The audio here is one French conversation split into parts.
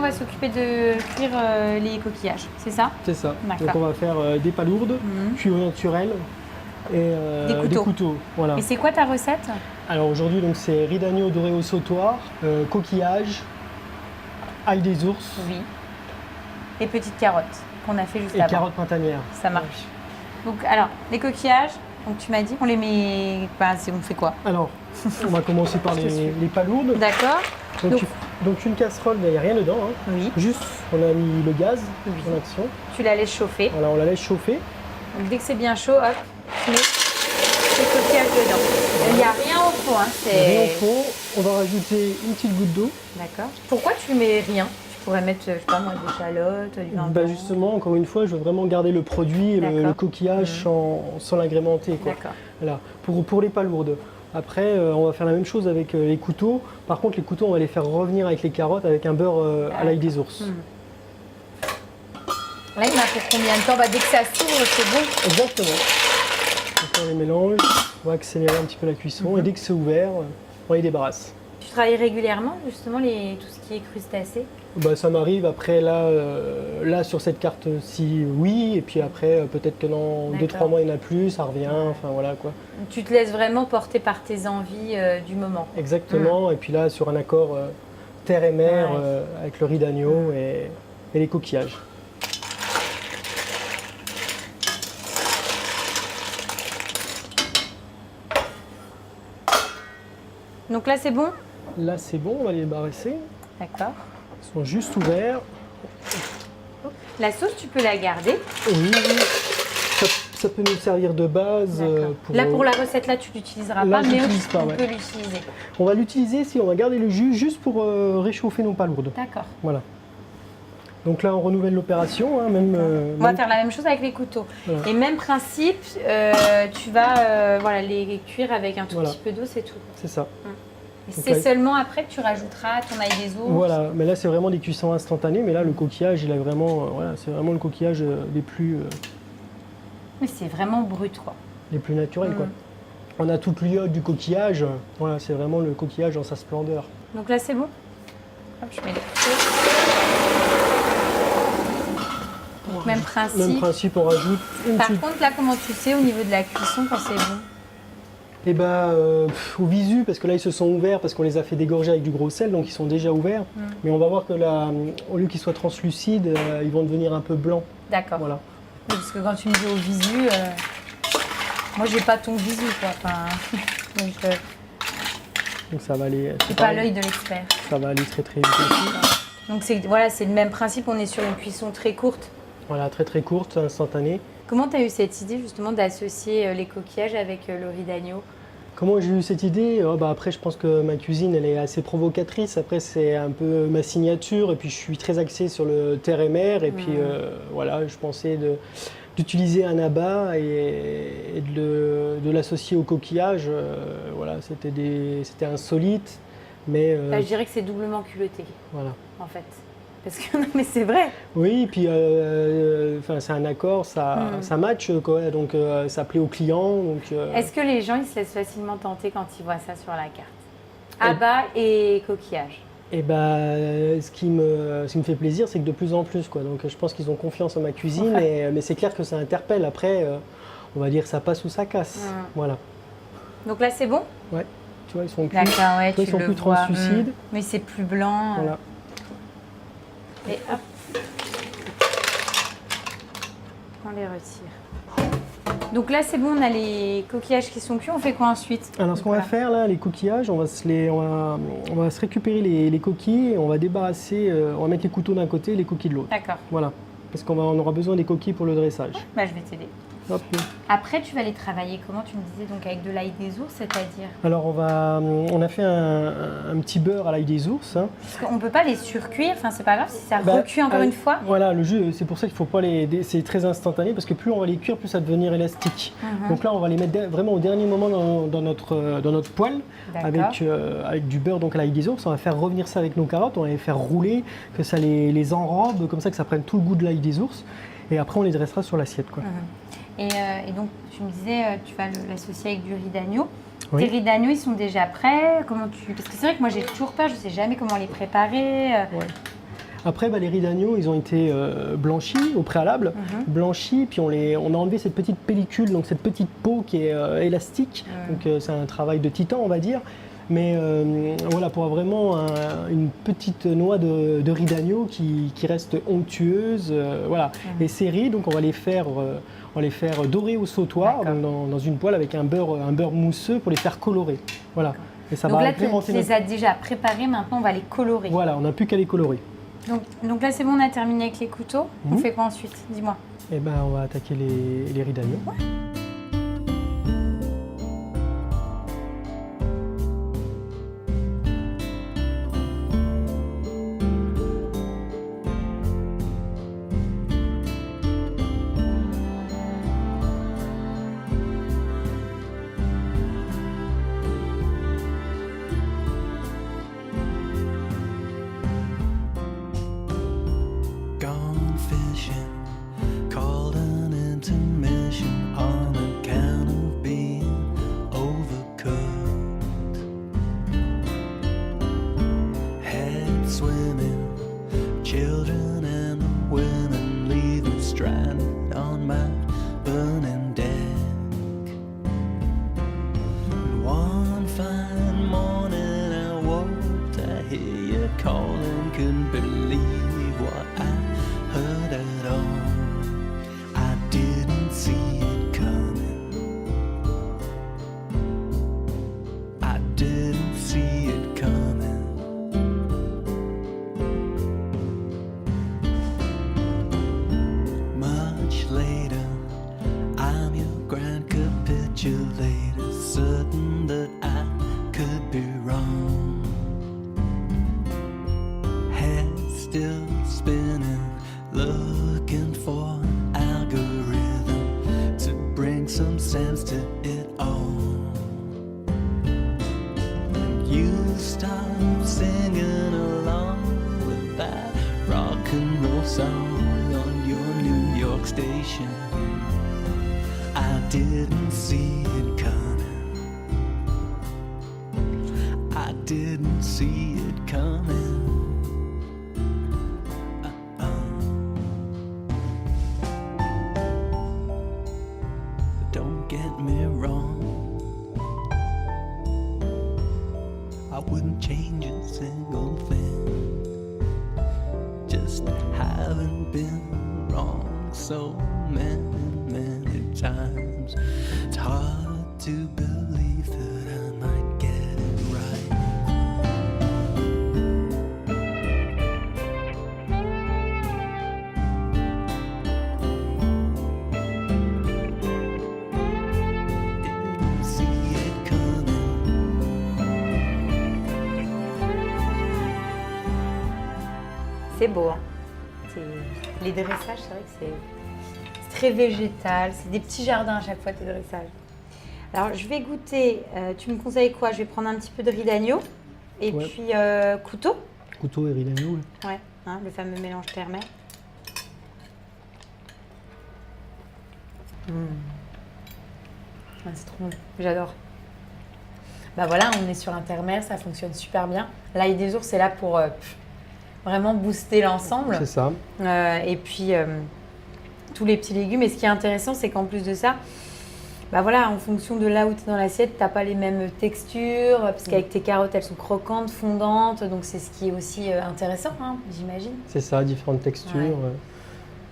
on va s'occuper de cuire les coquillages, c'est ça? C'est ça. D'accord. Donc on va faire des palourdes, cuits au naturel et des couteaux. Voilà. Et c'est quoi ta recette? Alors aujourd'hui, donc c'est riz d'agneau doré au sautoir, coquillages, ail des ours Oui. Et petites carottes qu'on a fait juste et avant. carottes printanières. Ça marche. Donc alors, les coquillages, donc tu m'as dit qu'on les met... Bah, on fait quoi? Alors, on va commencer par les palourdes. D'accord. Donc une casserole, il n'y a rien dedans. Hein. Oui. Juste, on a mis le gaz Oui. en action. Tu la laisses chauffer. Voilà, on la laisse chauffer. Donc dès que c'est bien chaud, hop, tu mets les coquillages dedans. Il n'y a rien au fond. Hein, Rien au fond, on va rajouter une petite goutte d'eau. D'accord. Pourquoi tu mets rien? Tu pourrais mettre, je sais pas moi, des échalotes, du vin blanc. Justement, encore une fois, je veux vraiment garder le produit et le coquillage sans l'agrémenter. D'accord. Voilà. Pour les palourdes. Après, on va faire la même chose avec les couteaux. Par contre, les couteaux, on va les faire revenir avec les carottes avec un beurre à l'ail des ours. Là, il y en a pour combien de temps? Dès que ça s'ouvre, c'est bon. Exactement. Donc, on les mélange, on va accélérer un petit peu la cuisson et dès que c'est ouvert, on les débarrasse. Tu travailles régulièrement, justement, tout ce qui est crustacés? Ça m'arrive après, là sur cette carte-ci, oui. Et puis après, peut-être que dans 2-3 mois, il n'y en a plus, ça revient. Enfin voilà quoi. Tu te laisses vraiment porter par tes envies du moment. Exactement. Et puis là, sur un accord terre et mer avec le riz d'agneau et les coquillages. Donc là, c'est bon? Là, c'est bon, on va les débarrasser. D'accord. Ils sont juste ouverts. La sauce, tu peux la garder? Oui. Ça peut nous servir de base. Pour la recette, là, tu l'utiliseras pas, mais on peut l'utiliser. On va l'utiliser si on va garder le jus juste pour réchauffer nos palourdes. D'accord. Voilà. Donc là, on renouvelle l'opération. Hein, on va faire la même chose avec les couteaux. Voilà. Et même principe, tu vas les cuire avec un tout petit peu d'eau, c'est tout. C'est ça. C'est seulement après que tu rajouteras ton ail des ours. Voilà, mais là c'est vraiment des cuissons instantanées, mais là le coquillage, il a vraiment, c'est vraiment le coquillage des plus. Mais c'est vraiment brut quoi. Les plus naturels quoi. On a toute l'iote du coquillage, voilà, c'est vraiment le coquillage dans sa splendeur. Donc là c'est bon. Hop, je mets les couteaux. Donc même principe. Même principe, on rajoute une Par contre là, comment tu sais au niveau de la cuisson quand c'est bon? Eh au visu, parce que là ils se sont ouverts, parce qu'on les a fait dégorger avec du gros sel, donc ils sont déjà ouverts. Mais on va voir que là, au lieu qu'ils soient translucides, ils vont devenir un peu blancs. D'accord. Voilà. Oui, parce que quand tu me dis au visu, moi j'ai pas ton visu quoi. Donc ça va aller. C'est pas l'œil de l'expert. Ça va aller très très vite aussi. Donc c'est le même principe, on est sur une cuisson très courte. Voilà, très très courte, instantanée. Comment tu as eu cette idée justement d'associer les coquillages avec le riz d'agneau? Comment j'ai eu cette idée? Après, je pense que ma cuisine, elle est assez provocatrice. Après, c'est un peu ma signature. Et puis, je suis très axé sur le terre et mer. Et puis, voilà, je pensais d'utiliser un abat et de l'associer au coquillage. Voilà, c'était insolite. Mais, je dirais que c'est doublement culotté. Voilà. En fait. Parce que non, mais c'est vrai. Oui, puis c'est un accord, ça match, quoi, donc ça plaît aux clients. Est-ce que les gens ils se laissent facilement tenter quand ils voient ça sur la carte? Abat et coquillage. Ce qui me fait plaisir, c'est que de plus en plus, quoi. Donc je pense qu'ils ont confiance en ma cuisine, mais c'est clair que ça interpelle. Après, on va dire ça passe ou ça casse. Voilà. Donc là, c'est bon? Ouais. Tu vois, ils sont plus, ils sont plus translucides. Mais c'est plus blanc. Voilà. Et hop, on les retire. Donc là c'est bon, on a les coquillages qui sont cuits, on fait quoi ensuite? Alors ce qu'on va faire là, les coquillages, on va se récupérer les coquilles et on va débarrasser, on va mettre les couteaux d'un côté et les coquilles de l'autre. D'accord. Voilà, parce qu'on aura besoin des coquilles pour le dressage. Je vais t'aider. Hop. Après, tu vas les travailler comment? Tu me disais donc avec de l'ail des ours, c'est-à-dire? Alors, on a fait un petit beurre à l'ail des ours. Hein. Parce qu'on ne peut pas les surcuire, enfin c'est pas grave si ça recuit encore une fois. Voilà, le jus, c'est pour ça qu'il ne faut pas c'est très instantané parce que plus on va les cuire, plus ça va devenir élastique. Donc là, on va les mettre vraiment au dernier moment dans notre poêle avec du beurre donc à l'ail des ours. On va faire revenir ça avec nos carottes, on va les faire rouler, que ça les enrobe, comme ça que ça prenne tout le goût de l'ail des ours. Et après, on les dressera sur l'assiette, quoi. Et donc, tu me disais, tu vas l'associer avec du riz d'agneau. Oui. Tes riz d'agneau, ils sont déjà prêts? Parce que c'est vrai que moi, j'ai toujours peur, je ne sais jamais comment les préparer. Après, les riz d'agneau, ils ont été blanchis au préalable, blanchis, puis on a enlevé cette petite pellicule, donc cette petite peau qui est élastique. Donc c'est un travail de titan, on va dire. Mais voilà, pour avoir vraiment une petite noix de riz d'agneau qui reste onctueuse. Voilà. Et ces riz, donc on va les faire dorer au sautoir, donc dans une poêle avec un beurre mousseux pour les faire colorer. Voilà. Et ça donc va là, tu les as déjà préparés, maintenant on va les colorer. Voilà, on n'a plus qu'à les colorer. Donc là, c'est bon, on a terminé avec les couteaux. On fait quoi ensuite? Dis-moi. Eh ben, on va attaquer les riz d'agneau. Ouais. Children and the women leave me stranded on my burning deck. And one fine morning I woke to hear you calling, couldn't believe what I heard at all. I didn't see it coming. I didn't see it coming. Later, I'm your grand capitulator, certain that I could be wrong. Head still spinning, looking for an algorithm to bring some sense to it all. And you start singing along with that rock and roll song on your New York station. I didn't see it coming. I didn't see it coming. Don't get me wrong, I wouldn't change a single thing. Just haven't been wrong so many times. It's hard to believe that I might get it right. Didn't see it coming. C'est beau, hein. Les dressages, c'est vrai que c'est très végétal. C'est des petits jardins à chaque fois, tes dressages. Alors, je vais goûter. Tu me conseilles quoi? Je vais prendre un petit peu de riz d'agneau et puis couteau. Couteau et riz d'agneau. Ouais, hein, le fameux mélange terre-mer. Ah, c'est trop bon, j'adore. Bah voilà, on est sur un terre-mer, ça fonctionne super bien. L'ail des ours, c'est là pour vraiment booster l'ensemble. C'est ça. Et puis tous les petits légumes. Et ce qui est intéressant, c'est qu'en plus de ça, bah voilà, en fonction de là où tu es dans l'assiette, tu n'as pas les mêmes textures, parce qu'avec tes carottes, elles sont croquantes, fondantes. Donc c'est ce qui est aussi intéressant, hein, j'imagine. C'est ça, différentes textures. Ouais.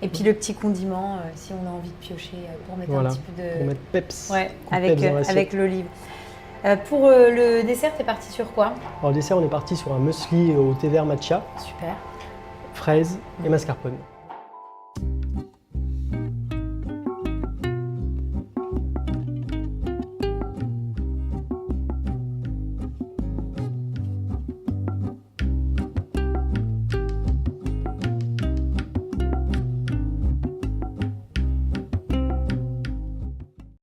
Et puis le petit condiment, si on a envie de piocher pour mettre un petit peu de... Pour mettre peps. Ouais, avec l'olive. Pour le dessert, tu es parti sur quoi? Alors, au dessert, on est parti sur un muesli au thé vert matcha. Super. Fraises et mascarpone.